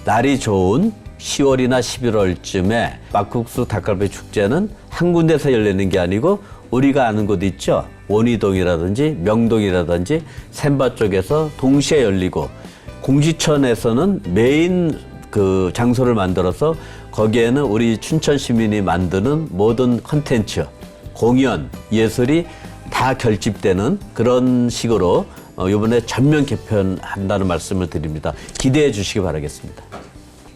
날이 좋은 10월이나 11월쯤에 막국수 닭갈비 축제는 한 군데서 열리는 게 아니고 우리가 아는 곳 있죠. 원희동이라든지 명동이라든지 샘바 쪽에서 동시에 열리고 공지천에서는 메인 그 장소를 만들어서 거기에는 우리 춘천 시민이 만드는 모든 콘텐츠, 공연, 예술이 다 결집되는 그런 식으로 이번에 전면 개편한다는 말씀을 드립니다. 기대해 주시기 바라겠습니다.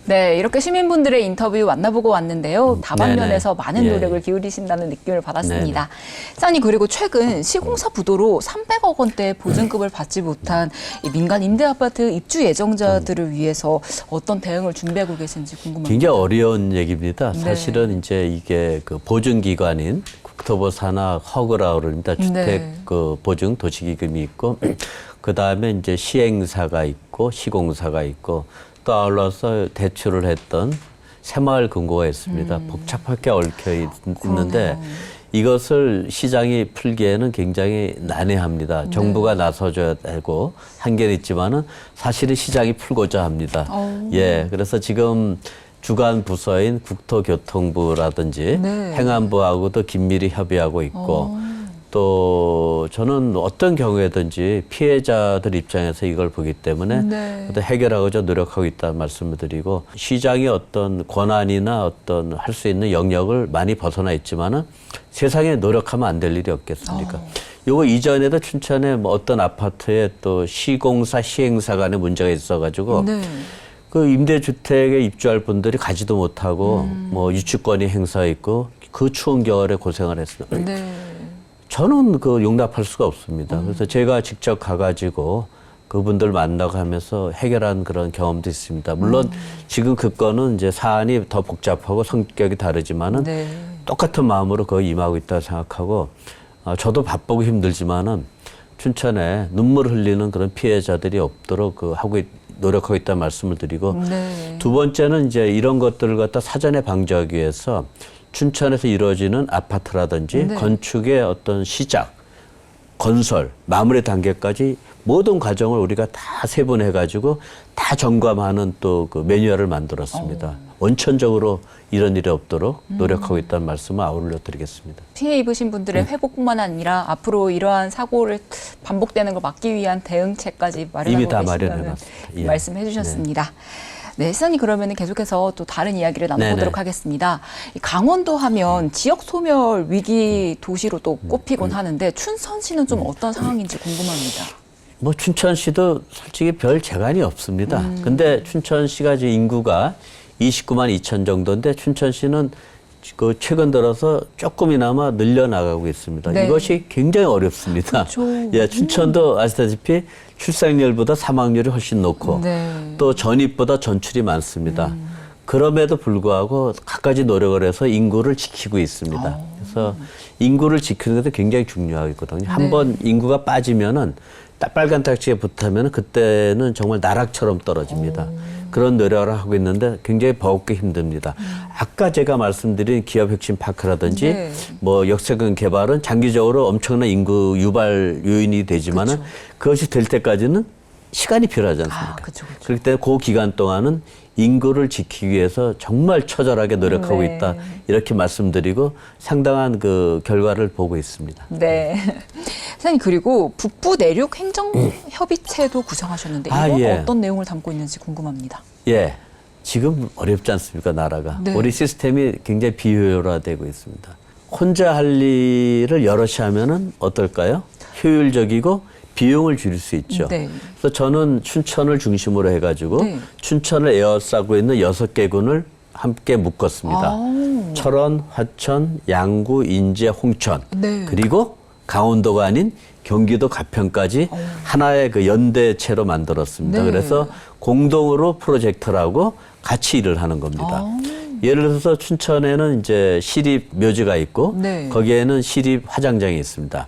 네, 이렇게 시민분들의 인터뷰 만나보고 왔는데요. 다방면에서 네네. 많은 예. 노력을 기울이신다는 느낌을 받았습니다. 시장님 그리고 최근 시공사 부도로 300억 원대 보증금을 받지 못한 이 민간 임대아파트 입주 예정자들을 위해서 어떤 대응을 준비하고 계신지 궁금합니다. 굉장히 어려운 얘기입니다. 네. 사실은 이제 이게 그 보증기관인 국토부 산하 허그라고 그럽니다. 주택 네. 그 보증 도시기금이 있고 그 다음에 이제 시행사가 있고 시공사가 있고 또 아울러서 대출을 했던 새마을금고가 있습니다. 복잡하게 얽혀 있는데 이것을 시장이 풀기에는 굉장히 난해합니다. 정부가 나서줘야 되고 한계는 있지만은 사실은 시장이 풀고자 합니다. 예, 그래서 지금 주관 부서인 국토교통부라든지 네. 행안부하고도 긴밀히 협의하고 있고 또 저는 어떤 경우에든지 피해자들 입장에서 이걸 보기 때문에 네. 해결하고자 노력하고 있다는 말씀을 드리고 시장의 어떤 권한이나 어떤 할 수 있는 영역을 많이 벗어나 있지만은 세상에 노력하면 안 될 일이 없겠습니까? 요거 이전에도 춘천에 뭐 어떤 아파트에 또 시공사 시행사 간에 문제가 있어가지고 네. 그 임대주택에 입주할 분들이 가지도 못하고 뭐 유치권이 행사 있고 그 추운 겨울에 고생을 했습니다. 네. 저는 그 용납할 수가 없습니다. 그래서 제가 직접 가가지고 그분들 만나고 하면서 해결한 그런 경험도 있습니다. 물론 지금 그 건은 이제 사안이 더 복잡하고 성격이 다르지만은 네. 똑같은 마음으로 거기 임하고 있다고 생각하고 저도 바쁘고 힘들지만은 춘천에 눈물 흘리는 그런 피해자들이 없도록 그 노력하고 있다는 말씀을 드리고 네. 두 번째는 이제 이런 것들을 갖다 사전에 방지하기 위해서 춘천에서 이루어지는 아파트라든지 네. 건축의 어떤 시작, 건설, 마무리 단계까지 모든 과정을 우리가 다 세분해가지고 다 점검하는 또 그 매뉴얼을 만들었습니다. 원천적으로 이런 일이 없도록 노력하고 있다는 말씀을 아울러 드리겠습니다. 피해 입으신 분들의 회복뿐만 아니라 앞으로 이러한 사고를 반복되는 걸 막기 위한 대응책까지 마련하고 이미 다 계신다는 마련해놨습니다. 예. 말씀해 주셨습니다. 네, 시장님 그러면 계속해서 또 다른 이야기를 나눠보도록 네네. 하겠습니다. 이 강원도 하면 지역 소멸 위기 도시로 또 꼽히곤 하는데 춘천시는 좀 어떤 상황인지 궁금합니다. 뭐 춘천시도 솔직히 별 재간이 없습니다. 근데 춘천시가 지금 인구가 29만 2천 정도인데 춘천시는 그 최근 들어서 조금이나마 늘려나가고 있습니다. 네. 이것이 굉장히 어렵습니다. 그렇죠. 예, 춘천도 아시다시피 출생률보다 사망률이 훨씬 높고 네. 또 전입보다 전출이 많습니다. 그럼에도 불구하고 갖가지 노력을 해서 인구를 지키고 있습니다. 그래서 인구를 지키는 것도 굉장히 중요하거든요. 네. 한번 인구가 빠지면은 빨간 딱지에 붙으면 그때는 정말 나락처럼 떨어집니다. 그런 노력을 하고 있는데 굉장히 버겁게 힘듭니다. 아까 제가 말씀드린 기업혁신파크라든지 네. 뭐 역세권 개발은 장기적으로 엄청난 인구 유발 요인이 되지만은 그것이 될 때까지는 시간이 필요하지 않습니까? 그쵸, 그쵸. 그렇기 때문에 그 기간 동안은 인구를 지키기 위해서 정말 처절하게 노력하고 네. 있다. 이렇게 말씀드리고 상당한 그 결과를 보고 있습니다. 네. 선생님, 그리고 북부 내륙 행정협의체도 구성하셨는데 이건 예. 어떤 내용을 담고 있는지 궁금합니다. 예. 지금 어렵지 않습니까, 나라가. 네. 우리 시스템이 굉장히 비효율화되고 있습니다. 혼자 할 일을 여럿이 하면은 어떨까요? 효율적이고 비용을 줄일 수 있죠. 네. 그래서 저는 춘천을 중심으로 해가지고 네. 춘천을 에워싸고 있는 6개 군을 함께 묶었습니다. 철원, 화천, 양구, 인제, 홍천. 네. 그리고 강원도가 아닌 경기도 가평까지 하나의 그 연대체로 만들었습니다. 네. 그래서 공동으로 프로젝트라고 같이 일을 하는 겁니다. 예를 들어서 춘천에는 이제 시립 묘지가 있고 네. 거기에는 시립 화장장이 있습니다.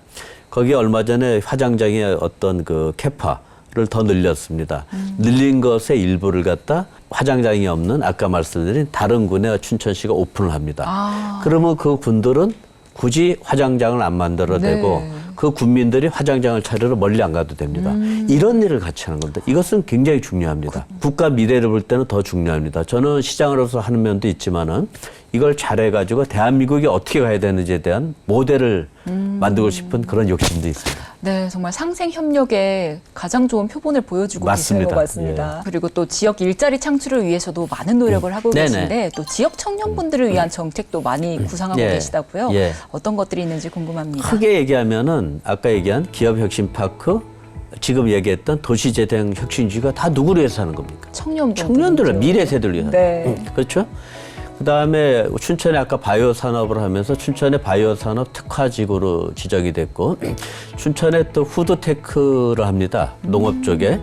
거기에 얼마 전에 화장장의 어떤 그 캐파를 더 늘렸습니다. 늘린 것의 일부를 갖다 화장장이 없는 아까 말씀드린 다른 군에 춘천시가 오픈을 합니다. 그러면 그 군들은 굳이 화장장을 안 만들어도 네. 되고 그 군민들이 화장장을 차리러 멀리 안 가도 됩니다. 이런 일을 같이 하는 겁니다. 이것은 굉장히 중요합니다. 국가 미래를 볼 때는 더 중요합니다. 저는 시장으로서 하는 면도 있지만은 이걸 잘해가지고 대한민국이 어떻게 가야 되는지에 대한 모델을 만들고 싶은 그런 욕심도 있습니다. 네, 정말 상생 협력에 가장 좋은 표본을 보여주고 계시는 것 맞습니다. 같습니다. 그리고 또 지역 일자리 창출을 위해서도 많은 노력을 하고 네네. 계신데 또 지역 청년분들을 위한 정책도 많이 구상하고 예. 계시다고요. 예. 어떤 것들이 있는지 궁금합니다. 크게 얘기하면은 아까 얘기한 기업혁신파크, 지금 얘기했던 도시재생 혁신주의가 다 누구를 위해서 하는 겁니까? 청년들을, 미래 세대를 위해서. 네. 그렇죠? 그다음에 춘천에 아까 바이오 산업을 하면서 춘천의 바이오 산업 특화지구로 지정이 됐고 춘천에 또 푸드테크를 합니다. 농업 쪽에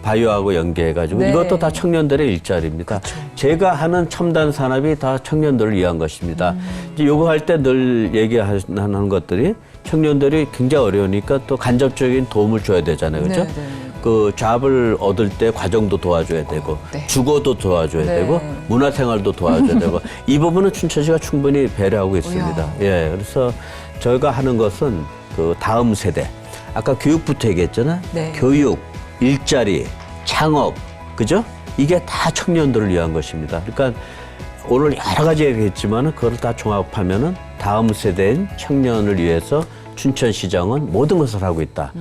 바이오하고 연계해가지고 네. 이것도 다 청년들의 일자리입니다. 제가 하는 첨단 산업이 다 청년들을 위한 것입니다. 이제 요거 할 때 늘 얘기하는 것들이 청년들이 굉장히 어려우니까 또 간접적인 도움을 줘야 되잖아요. 그렇죠? 네, 네. 그 잡을 얻을 때 과정도 도와줘야 되고 네. 주거도 도와줘야 네. 되고 문화생활도 도와줘야 되고 이 부분은 춘천시가 충분히 배려하고 있습니다. 이야. 예, 그래서 저희가 하는 것은 그 다음 세대 아까 교육부터 얘기했잖아요. 네. 교육, 일자리, 창업, 그죠? 이게 다 청년들을 위한 것입니다. 그러니까 오늘 여러 가지 얘기했지만 그걸 다 종합하면은 다음 세대인 청년을 위해서 춘천시장은 모든 것을 하고 있다.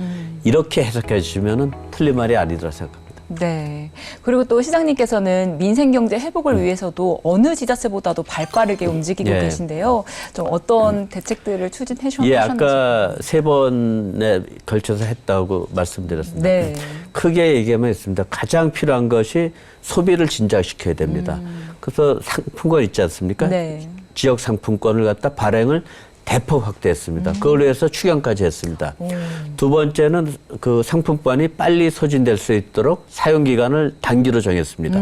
이렇게 해석해 주시면은 틀린 말이 아니더라 생각합니다. 네. 그리고 또 시장님께서는 민생경제 회복을 위해서도 어느 지자체보다도 발빠르게 움직이고 예. 계신데요. 좀 어떤 대책들을 추진해 주셨는지. 예, 아까 3번에 걸쳐서 했다고 말씀드렸습니다. 네. 크게 얘기하면 있습니다. 가장 필요한 것이 소비를 진작시켜야 됩니다. 그래서 상품권 있지 않습니까? 네. 지역 상품권을 갖다 발행을 대폭 확대했습니다. 그걸 위해서 추경까지 했습니다. 두 번째는 그 상품권이 빨리 소진될 수 있도록 사용 기간을 단기로 정했습니다.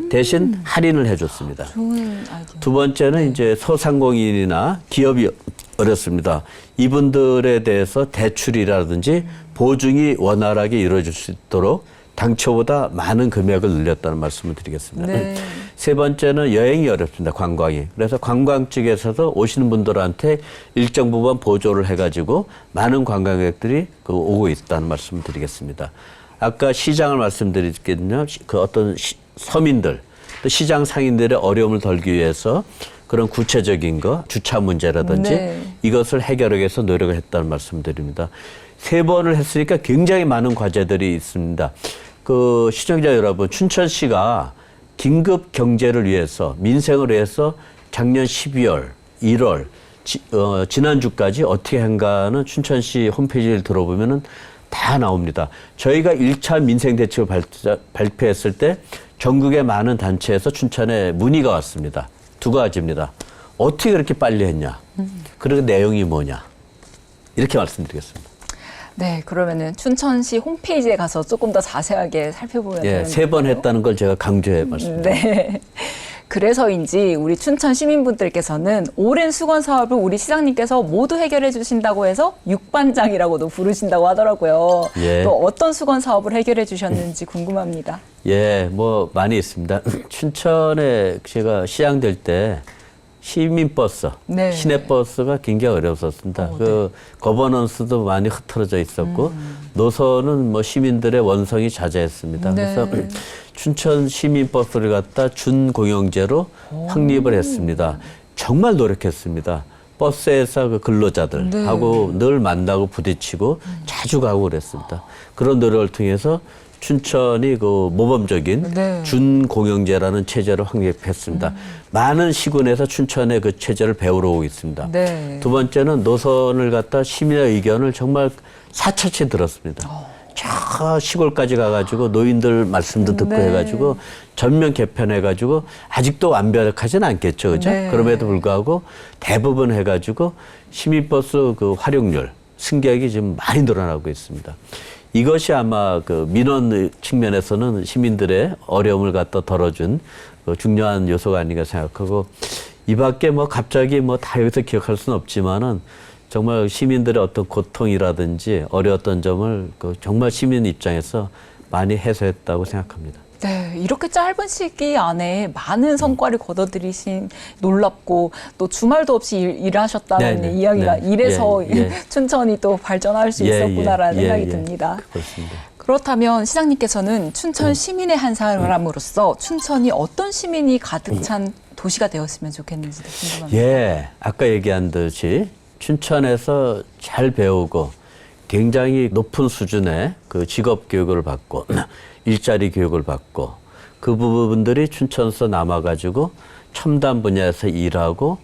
대신 할인을 해줬습니다. 좋은 아이디어. 두 번째는 이제 소상공인이나 기업이 어렵습니다. 이분들에 대해서 대출이라든지 보증이 원활하게 이루어질 수 있도록 당초보다 많은 금액을 늘렸다는 말씀을 드리겠습니다. 네. 세 번째는 여행이 어렵습니다. 관광이. 그래서 관광 쪽에서도 오시는 분들한테 일정 부분 보조를 해가지고 많은 관광객들이 오고 있다는 말씀을 드리겠습니다. 아까 시장을 말씀드리겠는데요. 그 어떤 서민들, 또 시장 상인들의 어려움을 덜기 위해서 그런 구체적인 거, 주차 문제라든지 네. 이것을 해결하기 위해서 노력을 했다는 말씀드립니다. 3번을 했으니까 굉장히 많은 과제들이 있습니다. 그 시청자 여러분, 춘천시가 긴급 경제를 위해서, 민생을 위해서 작년 12월, 1월, 지난주까지 어떻게 한가는 춘천시 홈페이지를 들어보면은 다 나옵니다. 저희가 1차 민생 대책을 발표했을 때 전국의 많은 단체에서 춘천에 문의가 왔습니다. 2가지입니다. 어떻게 그렇게 빨리 했냐? 그리고 내용이 뭐냐? 이렇게 말씀드리겠습니다. 네, 그러면은 춘천시 홈페이지에 가서 조금 더 자세하게 살펴보면 예, 되는 3번 했다는 걸 제가 강조해 말씀드립니다. 네. 그래서인지 우리 춘천 시민분들께서는 오랜 수건 사업을 우리 시장님께서 모두 해결해 주신다고 해서 육반장이라고도 부르신다고 하더라고요. 예. 또 어떤 수건 사업을 해결해 주셨는지 궁금합니다. 예, 뭐 많이 있습니다. 춘천에 제가 시장 될 때 시민버스, 네. 시내버스가 굉장히 어려웠었습니다. 그 거버넌스도 많이 흐트러져 있었고 노선은 뭐 시민들의 원성이 자제했습니다. 네. 그래서 춘천 시민버스를 갖다 준공영제로 확립을 했습니다. 정말 노력했습니다. 버스회사 그 근로자들하고 늘 만나고 부딪히고 자주 가고 그랬습니다. 그런 노력을 통해서 춘천이 그 모범적인 준공영제라는 체제를 확립했습니다. 많은 시군에서 춘천의 그 체제를 배우러 오고 있습니다. 네. 두 번째는 노선을 갖다 시민의 의견을 정말 사철치 들었습니다. 저 시골까지 가가지고 노인들 말씀도 듣고 해가지고 전면 개편해가지고 아직도 완벽하진 않겠죠, 그죠? 네. 그럼에도 불구하고 대부분 해가지고 시민버스 그 활용률, 승객이 지금 많이 늘어나고 있습니다. 이것이 아마 그 민원 측면에서는 시민들의 어려움을 갖다 덜어준 그 중요한 요소가 아닌가 생각하고 이 밖에 뭐 갑자기 뭐 다 여기서 기억할 수는 없지만은 정말 시민들의 어떤 고통이라든지 어려웠던 점을 그 정말 시민 입장에서 많이 해소했다고 생각합니다. 네, 이렇게 짧은 시기 안에 많은 성과를 거둬들이신 놀랍고 또 주말도 없이 일하셨다는 네네. 이야기가 네. 이래서 예, 예. 춘천이 또 발전할 수 있었구나라는 생각이 듭니다. 그렇습니다. 그렇다면 시장님께서는 춘천 시민의 한 사람으로서 춘천이 어떤 시민이 가득 찬 도시가 되었으면 좋겠는지도 궁금합니다. 예, 아까 얘기한 듯이 춘천에서 잘 배우고 굉장히 높은 수준의 그 직업 교육을 받고 일자리 교육을 받고 그 부분들이 춘천에서 남아가지고 첨단 분야에서 일하고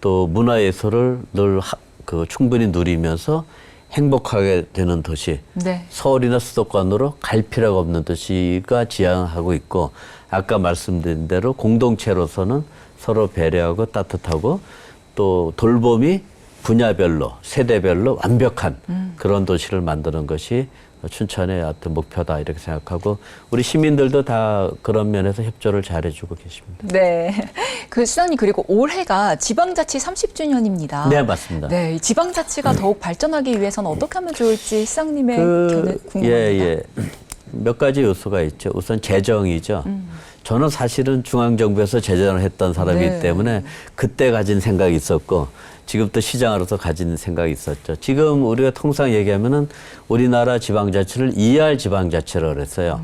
또 문화예술을 늘 그 충분히 누리면서 행복하게 되는 도시. 네. 서울이나 수도권으로 갈 필요가 없는 도시가 지향하고 있고 아까 말씀드린 대로 공동체로서는 서로 배려하고 따뜻하고 또 돌봄이 분야별로 세대별로 완벽한 그런 도시를 만드는 것이 춘천의 어떤 목표다 이렇게 생각하고 우리 시민들도 다 그런 면에서 협조를 잘해주고 계십니다. 네. 그 시장님 그리고 올해가 지방자치 30주년입니다. 네, 맞습니다. 네, 이 지방자치가 더욱 발전하기 위해서는 어떻게 하면 좋을지 시장님의 견해 궁금합니다. 예. 몇 가지 요소가 있죠. 우선 재정이죠. 저는 사실은 중앙정부에서 재정을 했던 사람이기 네. 때문에 그때 가진 생각이 있었고 지금 또 시장으로서 가진 생각이 있었죠. 지금 우리가 통상 얘기하면은 우리나라 지방자치를 2할 지방자치라고 그랬어요.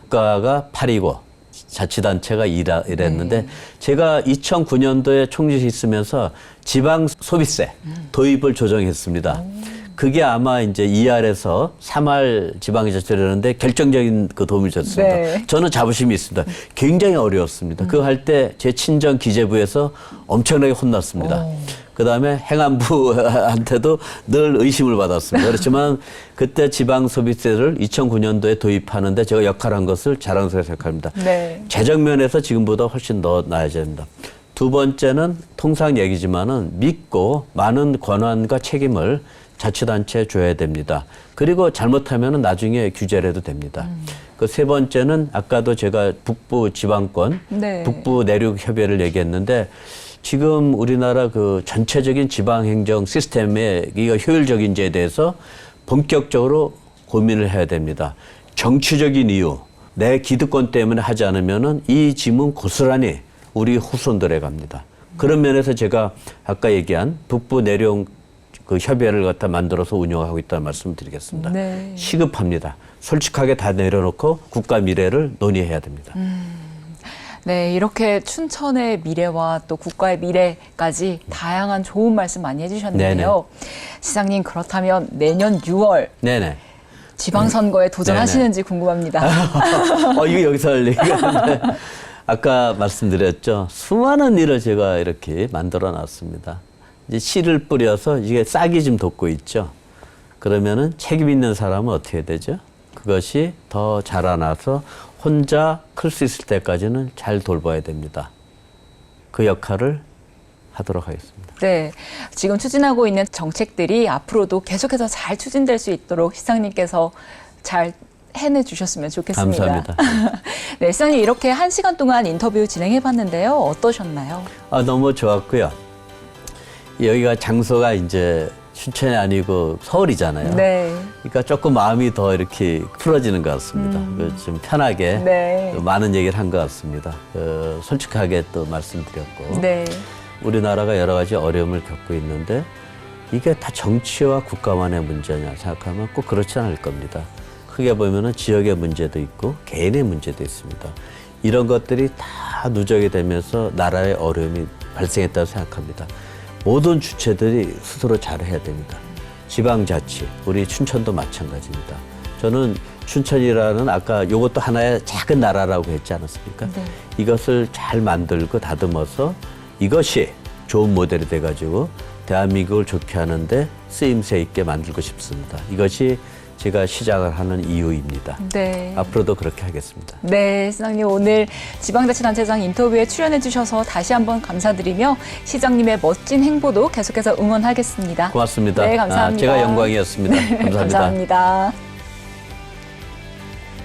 국가가 8이고 자치단체가 2랬는데 제가 2009년도에 총리에 있으면서 지방 소비세 도입을 조정했습니다. 그게 아마 이제 2할에서 3할 지방자치라는데 결정적인 그 도움을 줬습니다. 네. 저는 자부심이 있습니다. 굉장히 어려웠습니다. 그거 할 때 제 친정 기재부에서 엄청나게 혼났습니다. 그다음에 행안부한테도 늘 의심을 받았습니다. 그렇지만 그때 지방 소비세를 2009년도에 도입하는데 제가 역할한 것을 자랑스럽게 생각합니다. 네. 재정 면에서 지금보다 훨씬 더 나아야 됩니다. 두 번째는 통상 얘기지만은 믿고 많은 권한과 책임을 자치단체에 줘야 됩니다. 그리고 잘못하면은 나중에 규제를 해도 됩니다. 그 세 번째는 아까도 제가 북부 지방권, 네. 북부 내륙 협의회를 얘기했는데 지금 우리나라 그 전체적인 지방행정 시스템의 이거 효율적인지에 대해서 본격적으로 고민을 해야 됩니다. 정치적인 이유, 내 기득권 때문에 하지 않으면은 이 짐은 고스란히 우리 후손들에 갑니다. 그런 면에서 제가 아까 얘기한 북부 내륙 그 협의회를 갖다 만들어서 운영하고 있다는 말씀을 드리겠습니다. 네. 시급합니다. 솔직하게 다 내려놓고 국가 미래를 논의해야 됩니다. 네, 이렇게 춘천의 미래와 또 국가의 미래까지 다양한 좋은 말씀 많이 해주셨는데요. 시장님 그렇다면 내년 6월 네네. 지방선거에 도전하시는지 궁금합니다. 이거 여기서 할 얘기가 아까 말씀드렸죠. 수많은 일을 제가 이렇게 만들어 놨습니다. 이제 씨를 뿌려서 이게 싹이 좀 돋고 있죠. 그러면은 책임 있는 사람은 어떻게 되죠? 그것이 더 자라나서 혼자 클 수 있을 때까지는 잘 돌봐야 됩니다. 그 역할을 하도록 하겠습니다. 네, 지금 추진하고 있는 정책들이 앞으로도 계속해서 잘 추진될 수 있도록 시장님께서 잘 해내주셨으면 좋겠습니다. 감사합니다. 네, 시장님 이렇게 1시간 동안 인터뷰 진행해봤는데요. 어떠셨나요? 너무 좋았고요. 여기가 장소가 이제 춘천이 아니고 서울이잖아요. 네. 그러니까 조금 마음이 더 이렇게 풀어지는 것 같습니다. 좀 편하게 네. 또 많은 얘기를 한 것 같습니다. 솔직하게 또 말씀드렸고 네. 우리나라가 여러 가지 어려움을 겪고 있는데 이게 다 정치와 국가만의 문제냐 생각하면 꼭 그렇지 않을 겁니다. 크게 보면은 지역의 문제도 있고 개인의 문제도 있습니다. 이런 것들이 다 누적이 되면서 나라의 어려움이 발생했다고 생각합니다. 모든 주체들이 스스로 잘해야 됩니다. 지방자치, 우리 춘천도 마찬가지입니다. 저는 춘천이라는 아까 이것도 하나의 작은 나라라고 했지 않았습니까? 네. 이것을 잘 만들고 다듬어서 이것이 좋은 모델이 돼가지고 대한민국을 좋게 하는데 쓰임새 있게 만들고 싶습니다. 이것이 제가 시작을 하는 이유입니다. 네. 앞으로도 그렇게 하겠습니다. 네, 시장님 오늘 지방자치단체장 인터뷰에 출연해 주셔서 다시 한번 감사드리며 시장님의 멋진 행보도 계속해서 응원하겠습니다. 고맙습니다. 네, 감사합니다. 제가 영광이었습니다. 감사합니다. 감사합니다.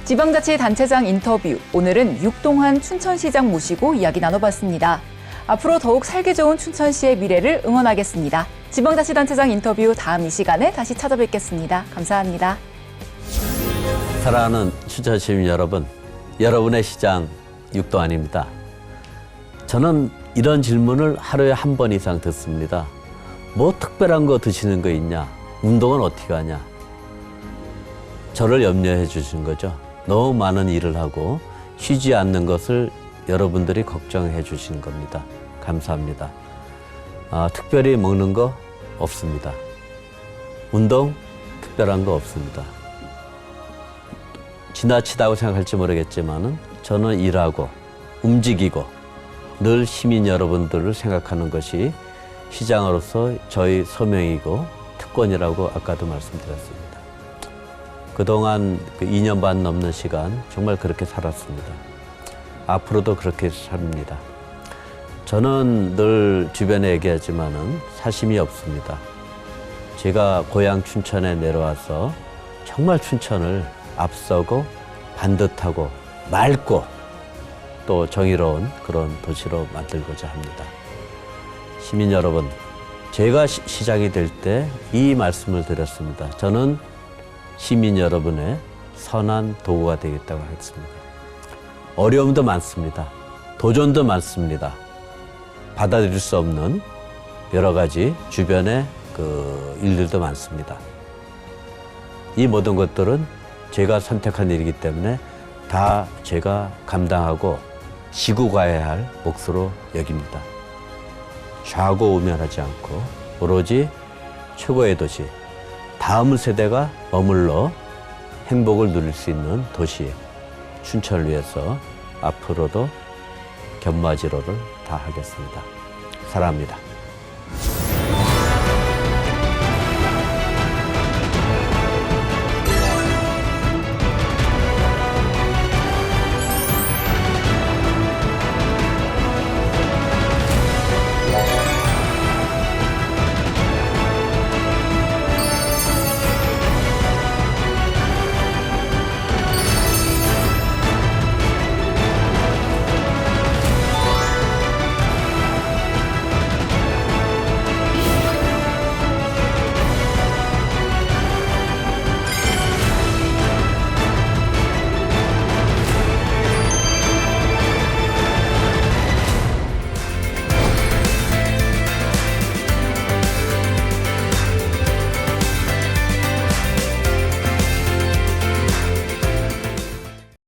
지방자치단체장 인터뷰, 오늘은 육동환 춘천시장 모시고 이야기 나눠봤습니다. 앞으로 더욱 살기 좋은 춘천시의 미래를 응원하겠습니다. 지방자치단체장 인터뷰 다음 이 시간에 다시 찾아뵙겠습니다. 감사합니다. 사랑하는 춘천 시민 여러분, 여러분의 시장 육동환입니다. 저는 이런 질문을 하루에 한 번 이상 듣습니다. 뭐 특별한 거 드시는 거 있냐? 운동은 어떻게 하냐? 저를 염려해 주신 거죠. 너무 많은 일을 하고 쉬지 않는 것을 여러분들이 걱정해 주시는 겁니다. 감사합니다. 특별히 먹는 거 없습니다. 운동 특별한 거 없습니다. 지나치다고 생각할지 모르겠지만은 저는 일하고 움직이고 늘 시민 여러분들을 생각하는 것이 시장으로서 저희 소명이고 특권이라고 아까도 말씀드렸습니다. 그동안 2년 반 넘는 시간 정말 그렇게 살았습니다. 앞으로도 그렇게 삽니다. 저는 늘 주변에 얘기하지만은 사심이 없습니다. 제가 고향 춘천에 내려와서 정말 춘천을 앞서고 반듯하고 맑고 또 정의로운 그런 도시로 만들고자 합니다. 시민 여러분, 제가 시장이 될 때 이 말씀을 드렸습니다. 저는 시민 여러분의 선한 도구가 되겠다고 했습니다. 어려움도 많습니다. 도전도 많습니다. 받아들일 수 없는 여러 가지 주변의 일들도 많습니다. 이 모든 것들은 제가 선택한 일이기 때문에 다 제가 감당하고 지고 가야 할 몫으로 여깁니다. 좌고우면하지 않고 오로지 최고의 도시, 다음 세대가 머물러 행복을 누릴 수 있는 도시, 춘천을 위해서 앞으로도 견마지로를 다하겠습니다. 사랑합니다.